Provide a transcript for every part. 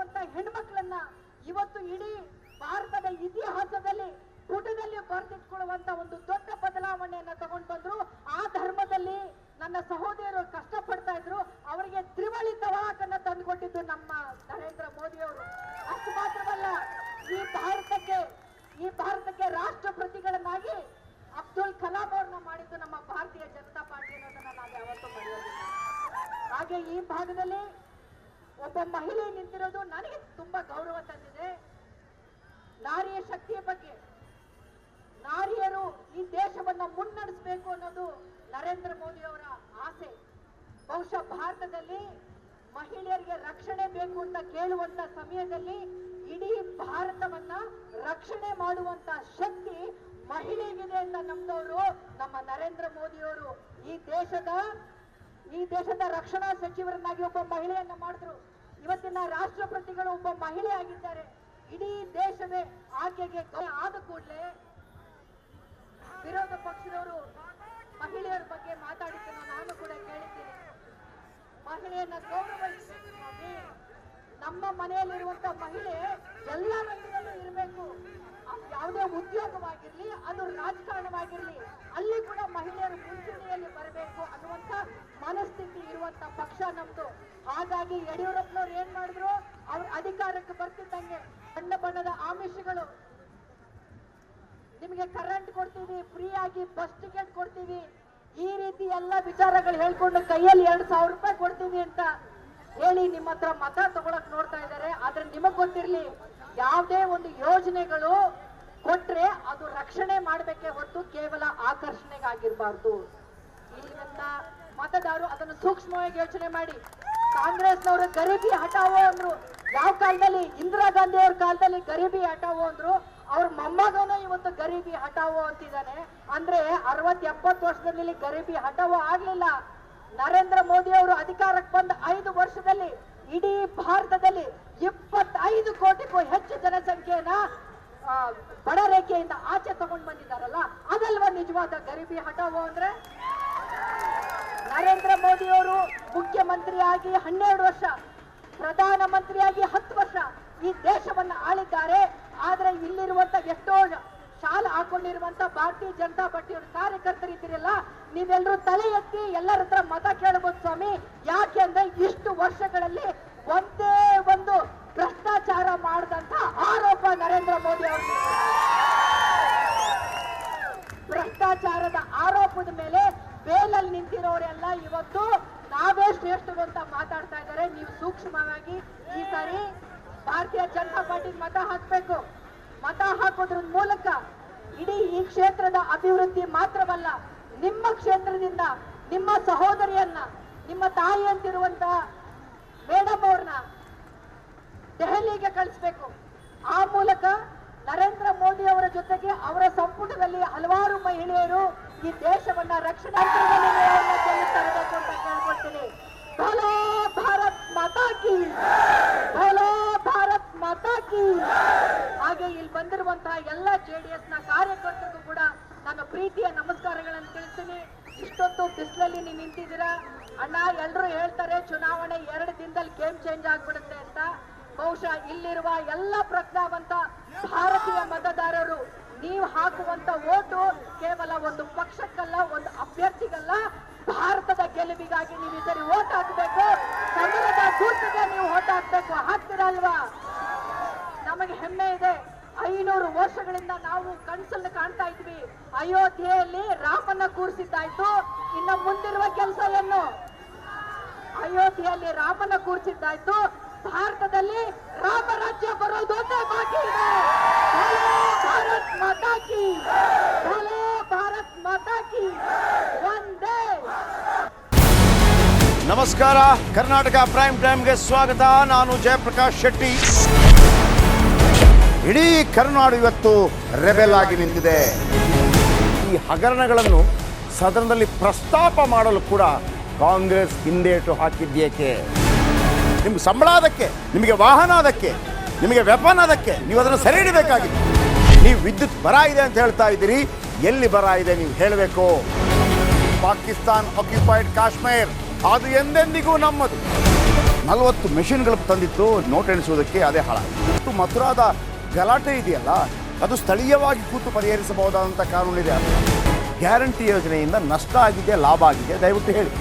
ಇರುವಂತ ಹೆಣ್ಮಕ್ಳನ್ನ ಇವತ್ತು ಇಡೀ ಭಾರತದ ಇತಿಹಾಸದಲ್ಲಿ ಪುಟದಲ್ಲಿ ಬರೆದಿಟ್ಕೊಳ್ಳುವಂತ ಒಂದು ದೊಡ್ಡ ಬದಲಾವಣೆಯನ್ನ ತಗೊಂಡು ಬಂದ್ರು. ಆ ಧರ್ಮದಲ್ಲಿ ನನ್ನ ಸಹೋದರರು ಕಷ್ಟಪಡ್ತಾ ಇದ್ರು, ಅವರಿಗೆ ತ್ರಿವಳಿ ತಲಾಖನ್ನ ತಂದುಕೊಟ್ಟಿದ್ದು ನಮ್ಮ ನರೇಂದ್ರ ಮೋದಿ ಅವರು. ಅಷ್ಟು ಮಾತ್ರವಲ್ಲ, ಈ ಭಾರತಕ್ಕೆ ರಾಷ್ಟ್ರಪತಿಗಳನ್ನಾಗಿ ಅಬ್ದುಲ್ ಕಲಾಂ ಅವ್ರನ್ನ ಮಾಡಿದ್ದು ನಮ್ಮ ಭಾರತೀಯ ಜನತಾ ಪಾರ್ಟಿ ಅನ್ನೋದನ್ನ ನಾವು ಯಾವತ್ತೂ ಮರೆಯೋದಿಲ್ಲ. ಹಾಗೆ ಈ ಭಾಗದಲ್ಲಿ ಒಬ್ಬ ಮಹಿಳೆ ನಿಂತಿರೋದು ನನಗೆ ತುಂಬಾ ಗೌರವ ತಂದಿದೆ. ನಾರಿಯ ಶಕ್ತಿಯ ಬಗ್ಗೆ, ನಾರಿಯರು ಈ ದೇಶವನ್ನ ಮುನ್ನಡೆಸಬೇಕು ಅನ್ನೋದು ನರೇಂದ್ರ ಮೋದಿ ಅವರ ಆಸೆ. ಬಹುಶಃ ಭಾರತದಲ್ಲಿ ಮಹಿಳೆಯರಿಗೆ ರಕ್ಷಣೆ ಬೇಕು ಅಂತ ಕೇಳುವಂತ ಸಮಯದಲ್ಲಿ ಇಡೀ ಭಾರತವನ್ನ ರಕ್ಷಣೆ ಮಾಡುವಂತ ಶಕ್ತಿ ಮಹಿಳೆಗಿದೆ ಅಂತ ನಮ್ದವರು ನಮ್ಮ ನರೇಂದ್ರ ಮೋದಿ ಅವರು. ಈ ದೇಶದ ರಕ್ಷಣಾ ಸಚಿವರನ್ನಾಗಿ ಒಬ್ಬ ಮಹಿಳೆಯನ್ನ ಮಾಡಿದ್ರು. ಇವತ್ತಿನ ರಾಷ್ಟ್ರಪತಿಗಳು ಒಬ್ಬ ಮಹಿಳೆ ಆಗಿದ್ದಾರೆ. ಇಡೀ ದೇಶವೇ ಆಕೆಗೆ ಆದ ಕೂಡಲೇ ವಿರೋಧ ಪಕ್ಷದವರು ಮಹಿಳೆಯರ ಬಗ್ಗೆ ಮಾತಾಡಿದ್ದನ್ನು ನಾನು ಕೂಡ ಕೇಳಿದ್ದೀನಿ. ಮಹಿಳೆಯನ್ನ ಗೌರವಿಸಬೇಕು ಸ್ವಾಮಿ. ನಮ್ಮ ಮನೆಯಲ್ಲಿರುವಂತ ಮಹಿಳೆ ಎಲ್ಲ ರಂಗದಲ್ಲೂ ಇರಬೇಕು. ಯಾವುದೇ ಉದ್ಯೋಗವಾಗಿರ್ಲಿ, ಅದು ರಾಜಕಾರಣವಾಗಿರ್ಲಿ, ಅಲ್ಲಿ ಕೂಡ ಮಹಿಳೆಯರು ಮುಂಚೂಣಿಯಲ್ಲಿ ಬರಬೇಕು ಅನ್ನುವಂತ ಮನಸ್ಥಿತಿ ಇರುವಂತ ಪಕ್ಷ ನಮ್ದು. ಹಾಗಾಗಿ ಯಡಿಯೂರಪ್ಪನವ್ರು ಏನ್ ಮಾಡಿದ್ರು, ಅವ್ರ ಅಧಿಕಾರಕ್ಕೆ ಬರ್ತಿದ್ದಂಗೆ ಬಣ್ಣ ಬಣ್ಣದ ಆಮಿಷಗಳು, ನಿಮಗೆ ಕರೆಂಟ್ ಕೊಡ್ತೀವಿ, ಫ್ರೀ ಆಗಿ ಬಸ್ ಟಿಕೆಟ್ ಕೊಡ್ತೀವಿ, ಈ ರೀತಿ ಎಲ್ಲ ವಿಚಾರಗಳು ಹೇಳ್ಕೊಂಡು ಕೈಯಲ್ಲಿ 2,000 ರೂಪಾಯಿ ಕೊಡ್ತೀವಿ ಅಂತ ಹೇಳಿ ನಿಮ್ಮ ಹತ್ರ ಮತ ತಗೊಳಕ್ ನೋಡ್ತಾ ಇದ್ದಾರೆ. ಆದ್ರೆ ನಿಮಗ್ ಗೊತ್ತಿರ್ಲಿ, ಯಾವುದೇ ಒಂದು ಯೋಜನೆಗಳು ಕೊಟ್ರೆ ಅದು ರಕ್ಷಣೆ ಮಾಡ್ಬೇಕೆ ಹೊರತು ಕೇವಲ ಆಕರ್ಷಣೆಗಾಗಿರ್ಬಾರ್ದು. ಇಲ್ಲಿಂದ ಮತದಾರರು ಅದನ್ನು ಸೂಕ್ಷ್ಮವಾಗಿ ಯೋಚನೆ ಮಾಡಿ. ಕಾಂಗ್ರೆಸ್ನವರು ಗರೀಬಿ ಹಟಾವೋ ಅಂದ್ರು. ಯಾವ ಕಾಲದಲ್ಲಿ? ಇಂದಿರಾ ಗಾಂಧಿ ಅವ್ರ ಕಾಲದಲ್ಲಿ ಗರೀಬಿ ಹಟಾವೋ ಅಂದ್ರು. ಅವ್ರ ಮೊಮ್ಮಗನೂ ಇವತ್ತು ಗರೀಬಿ ಹಟಾವೋ ಅಂತಿದ್ದಾನೆ. ಅಂದ್ರೆ 60-70 ವರ್ಷದಲ್ಲಿ ಗರೀಬಿ ಹಟಾವೋ ಆಗ್ಲಿಲ್ಲ. ನರೇಂದ್ರ ಮೋದಿ ಅವರು ಅಧಿಕಾರಕ್ಕೆ ಬಂದ 5 ವರ್ಷದಲ್ಲಿ ಇಡೀ ಭಾರತದಲ್ಲಿ 25 ಕೋಟಿಗೂ ಹೆಚ್ಚು ಜನಸಂಖ್ಯೆಯನ್ನ ಬಡ ರೇಖೆಯಿಂದ ಆಚೆ ತಗೊಂಡು ಬಂದಿದ್ದಾರಲ್ಲ, ಅದಲ್ವಾ ನಿಜವಾದ ಗರೀಬಿ ಹಟಾವೋ ಅಂದ್ರೆ? ನರೇಂದ್ರ ಮೋದಿ ಅವರು ಮುಖ್ಯಮಂತ್ರಿಯಾಗಿ 12 ವರ್ಷ, ಪ್ರಧಾನಮಂತ್ರಿಯಾಗಿ 10 ವರ್ಷ ಈ ದೇಶವನ್ನ ಆಳಿದ್ದಾರೆ. ಆದ್ರೆ ಇಲ್ಲಿರುವಂತ ಎಷ್ಟೋ ಶಾಲೆ ಹಾಕೊಂಡಿರುವಂತ ಭಾರತೀಯ ಜನತಾ ಪಾರ್ಟಿಯವ್ರ ಕಾರ್ಯಕರ್ತರಿದ್ದೀರಲ್ಲ, ನೀವೆಲ್ಲರೂ ತಲೆ ಎತ್ತಿ ಎಲ್ಲರ ಹತ್ರ ಮತ ಕೇಳಬಹುದು ಸ್ವಾಮಿ. ಯಾಕೆ ಅಂದ್ರೆ ಇಷ್ಟು ವರ್ಷಗಳಲ್ಲಿ ಒಂದೇ ಒಂದು ಭ್ರಷ್ಟಾಚಾರ ಮಾಡಿದಂತ ಆರೋಪ ನರೇಂದ್ರ ಮೋದಿ ಅವರು. ಭ್ರಷ್ಟಾಚಾರದ ಆರೋಪದ ಮೇಲೆ ಬೇಲಲ್ಲಿ ನಿಂತಿರೋರೆಲ್ಲ ಇವತ್ತು ನಾವೇ ಶ್ರೇಷ್ಠರು ಅಂತ ಮಾತಾಡ್ತಾ ಇದ್ದಾರೆ. ನೀವು ಸೂಕ್ಷ್ಮವಾಗಿ ಈ ಸಾರಿ ಭಾರತೀಯ ಜನತಾ ಪಾರ್ಟಿಗೆ ಮತ ಹಾಕಬೇಕು. ಮತ ಹಾಕೋದ್ರ ಮೂಲಕ ಇಡೀ ಈ ಕ್ಷೇತ್ರದ ಅಭಿವೃದ್ಧಿ ಮಾತ್ರವಲ್ಲ, ನಿಮ್ಮ ಕ್ಷೇತ್ರದಿಂದ ನಿಮ್ಮ ಸಹೋದರಿಯನ್ನ, ನಿಮ್ಮ ತಾಯಿ ಅಂತಿರುವಂತ ಮೇಡಮ್ ಅವ್ರನ್ನ ದೆಹಲಿಗೆ ಕಳಿಸ್ಬೇಕು. ಆ ಮೂಲಕ ನರೇಂದ್ರ ಮೋದಿ ಅವರ ಜೊತೆಗೆ ಅವರ ಸಂಪುಟದಲ್ಲಿ ಹಲವಾರು ಮಹಿಳೆಯರು ಈ ದೇಶವನ್ನ ರಕ್ಷಣಾ ತರಬೇಕು ಅಂತ ಕೇಳ್ಕೊಳ್ತೀನಿ. ಭಲೋ ಭಾರತ್ ಮಾತಾ ಕಿ, ಭಲೋ ಭಾರತ್ ಮಾತಾ ಕಿ. ಹಾಗೆ ಇಲ್ಲಿ ಬಂದಿರುವಂತಹ ಎಲ್ಲ JDS ನ ಕಾರ್ಯಕರ್ತರಿಗೂ ಕೂಡ ನಾನು ಪ್ರೀತಿಯ ನಮಸ್ಕಾರಗಳನ್ನು ತಿಳಿಸ್ತೀನಿ. ಇಷ್ಟೊತ್ತು ಬಿಸಿಲಲ್ಲಿ ನೀವು ನಿಂತಿದ್ದೀರಾ ಅಣ್ಣ. ಎಲ್ಲರೂ ಹೇಳ್ತಾರೆ ಚುನಾವಣೆ 2 ದಿನದಲ್ಲಿ ಗೇಮ್ ಚೇಂಜ್ ಆಗ್ಬಿಡುತ್ತೆ ಅಂತ. ಬಹುಶಃ ಇಲ್ಲಿರುವ ಎಲ್ಲ ಪ್ರಜ್ಞಾವಂತ ಭಾರತೀಯ ಮತದಾರರು ನೀವು ಹಾಕುವಂತ ಓಟು ಕೇವಲ ಒಂದು ಪಕ್ಷಕ್ಕಲ್ಲ, ಒಂದು ಅಭ್ಯರ್ಥಿಗಲ್ಲ, ಭಾರತದ ಗೆಲುವಿಗಾಗಿ ನೀವು ಈ ಸರಿ ಓಟ್ ಹಾಕಬೇಕು. ಕನ್ನಡದ ಗುರುತಿಗೆ ನೀವು ಓಟ್ ಹಾಕ್ಬೇಕು. ಹಾಕ್ತಿರಲ್ವಾ? ನಮಗೆ ಹೆಮ್ಮೆ ಇದೆ. 500 ವರ್ಷಗಳಿಂದ ನಾವು ಕನಸನ್ನು ಕಾಣ್ತಾ ಇದ್ವಿ. ಅಯೋಧ್ಯೆಯಲ್ಲಿ ರಾಮನ್ನ ಕೂರಿಸಿದ್ದಾಯ್ತು. ಇನ್ನು ಮುಂದಿರುವ ಕೆಲಸ ಏನು? ಅಯೋಧ್ಯೆಯಲ್ಲಿ ರಾಮನ ಕೂರಿಸಿದ್ದಾಯ್ತು. ಭಾರತದಲ್ಲಿ ರಾಮರಾಜ್ಯ ಬರೋದು ಒಂದೇ ಬಾಕಿ ಇದೆ. ಭಾರತ್ ಮಾತಾ ಕಿ, ಭಾರತ್ ಮಾತಾ ಕಿ, ಒಂದೇ. ನಮಸ್ಕಾರ, ಕರ್ನಾಟಕ ಪ್ರೈಮ್ ಟೈಮ್ಗೆ ಸ್ವಾಗತ. ನಾನು ಜಯಪ್ರಕಾಶ್ ಶೆಟ್ಟಿ. ಇಡೀ ಕರುನಾಡು ಇವತ್ತು ರೆಬೆಲ್ ಆಗಿ ನಿಂತಿದೆ. ಈ ಹಗರಣಗಳನ್ನು ಸದನದಲ್ಲಿ ಪ್ರಸ್ತಾಪ ಮಾಡಲು ಕೂಡ ಕಾಂಗ್ರೆಸ್ ಹಿಂದೇಟು ಹಾಕಿದ್ದೇಕೆ? ನಿಮ್ಗೆ ಸಂಬಳ ಅದಕ್ಕೆ, ನಿಮಗೆ ವಾಹನ ಅದಕ್ಕೆ, ನಿಮಗೆ ವೆಪನ್ ಅದಕ್ಕೆ, ನೀವು ಅದನ್ನು ಸೆರೆ ಹಿಡಿಬೇಕಾಗಿತ್ತು. ನೀವು ವಿದ್ಯುತ್ ಬರ ಇದೆ ಅಂತ ಹೇಳ್ತಾ ಇದ್ದೀರಿ. ಎಲ್ಲಿ ಬರ ಇದೆ ನೀವು ಹೇಳಬೇಕು. ಪಾಕಿಸ್ತಾನ್ ಆಕ್ಯುಪೈಡ್ ಕಾಶ್ಮೀರ್ ಅದು ಎಂದೆಂದಿಗೂ ನಮ್ಮದು. 40 ಮೆಷಿನ್ಗಳು ತಂದಿತ್ತು ನೋಟ್ ಎಣಿಸುವುದಕ್ಕೆ, ಅದೇ ಹಾಳಾಯಿತು. ಮಥುರಾದ ಗಲಾಟೆ ಇದೆಯಲ್ಲ, ಅದು ಸ್ಥಳೀಯವಾಗಿ ಕೂತು ಪರಿಹರಿಸಬಹುದಾದಂಥ ಕಾನೂನಿದೆ. ಗ್ಯಾರಂಟಿ ಯೋಜನೆಯಿಂದ ನಷ್ಟ ಆಗಿದೆ, ಲಾಭ ಆಗಿದೆ, ದಯವಿಟ್ಟು ಹೇಳಿ.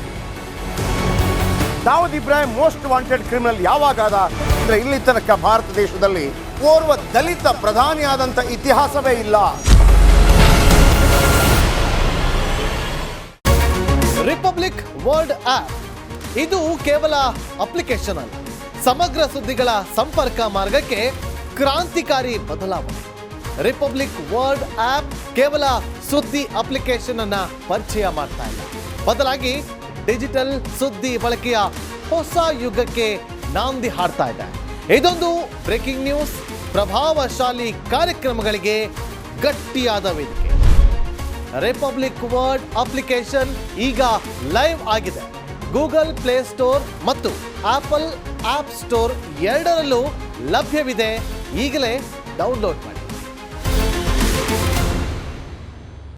Dawood Ibrahim most wanted criminal ಯಾವಾಗಾದ ಅಂದರೆ ಇಲ್ಲಿ ತನಕ ಭಾರತ ದೇಶದಲ್ಲಿ ಓರ್ವ ದಲಿತ ಪ್ರಧಾನಿಯಾದಂಥ ಇತಿಹಾಸವೇ ಇಲ್ಲ. ರಿಪಬ್ಲಿಕ್ ವರ್ಲ್ಡ್ ಆಪ್ ಇದು ಕೇವಲ ಅಪ್ಲಿಕೇಶನ್ ಅಲ್ಲ, ಸಮಗ್ರ ಸುದ್ದಿಗಳ ಸಂಪರ್ಕ ಮಾರ್ಗಕ್ಕೆ ಕ್ರಾಂತಿಕಾರಿ ಬದಲಾವಣೆ. ರಿಪಬ್ಲಿಕ್ ವರ್ಲ್ಡ್ ಆಪ್ ಕೇವಲ ಸುದ್ದಿ ಅಪ್ಲಿಕೇಶನ್ ಅನ್ನ ಪರಿಚಯ ಮಾಡ್ತಾ ಇಲ್ಲ, ಬದಲಾಗಿ ಡಿಜಿಟಲ್ ಸುದ್ದಿ ಬಳಕೆಯ ಹೊಸ ಯುಗಕ್ಕೆ ನಾಂದಿ ಹಾಡ್ತಾ ಇದೆ. ಇದೊಂದು ಬ್ರೇಕಿಂಗ್ ನ್ಯೂಸ್, ಪ್ರಭಾವಶಾಲಿ ಕಾರ್ಯಕ್ರಮಗಳಿಗೆ ಗಟ್ಟಿಯಾದ ವೇದಿಕೆ. ರಿಪಬ್ಲಿಕ್ ವರ್ಲ್ಡ್ ಅಪ್ಲಿಕೇಶನ್ ಈಗ ಲೈವ್ ಆಗಿದೆ. ಗೂಗಲ್ ಪ್ಲೇ ಸ್ಟೋರ್ ಮತ್ತು ಆಪಲ್ ಆಪ್ ಸ್ಟೋರ್ ಎರಡರಲ್ಲೂ ಲಭ್ಯವಿದೆ. ಈಗಲೇ ಡೌನ್ಲೋಡ್ ಮಾಡಿ.